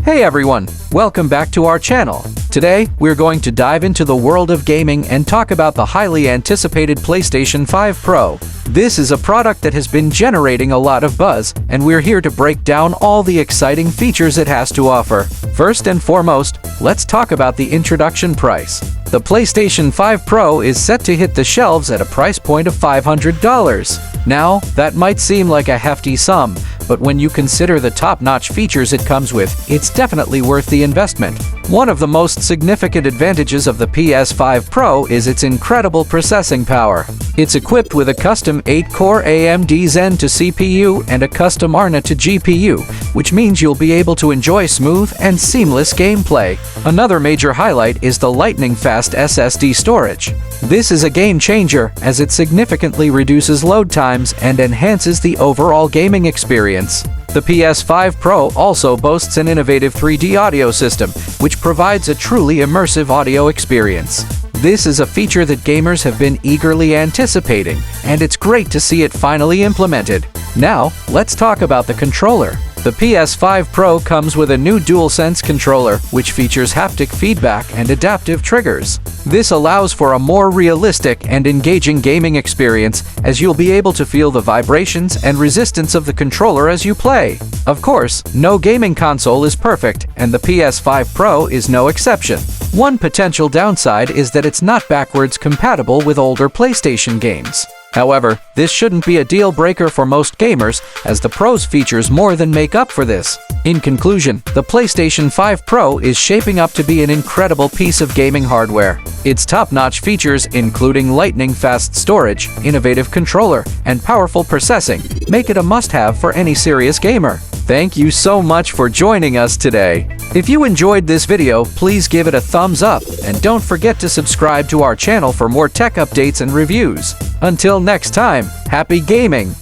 Hey everyone, welcome back to our channel. Today, we're going to dive into the world of gaming and talk about the highly anticipated PlayStation 5 Pro. This is a product that has been generating a lot of buzz, and we're here to break down all the exciting features it has to offer. First and foremost, let's talk about the introduction price. The PlayStation 5 Pro is set to hit the shelves at a price point of $500. Now, that might seem like a hefty sum, but when you consider the top-notch features it comes with, it's definitely worth the investment. One of the most significant advantages of the PS5 Pro is its incredible processing power. It's equipped with a custom 8-core AMD Zen to CPU and a custom ARNA to GPU, which means you'll be able to enjoy smooth and seamless gameplay. Another major highlight is the lightning-fast SSD storage. This is a game-changer as it significantly reduces load times and enhances the overall gaming experience. The PS5 Pro also boasts an innovative 3D audio system, which provides a truly immersive audio experience. This is a feature that gamers have been eagerly anticipating, and it's great to see it finally implemented. Now, let's talk about the controller. The PS5 Pro comes with a new DualSense controller, which features haptic feedback and adaptive triggers. This allows for a more realistic and engaging gaming experience, as you'll be able to feel the vibrations and resistance of the controller as you play. Of course, no gaming console is perfect, and the PS5 Pro is no exception. One potential downside is that it's not backwards compatible with older PlayStation games. However, this shouldn't be a deal breaker for most gamers, as the Pro's features more than make up for this. In conclusion, the PlayStation 5 Pro is shaping up to be an incredible piece of gaming hardware. Its top-notch features, including lightning-fast storage, innovative controller, and powerful processing, make it a must-have for any serious gamer. Thank you so much for joining us today. If you enjoyed this video, please give it a thumbs up, and don't forget to subscribe to our channel for more tech updates and reviews. Until next time, happy gaming!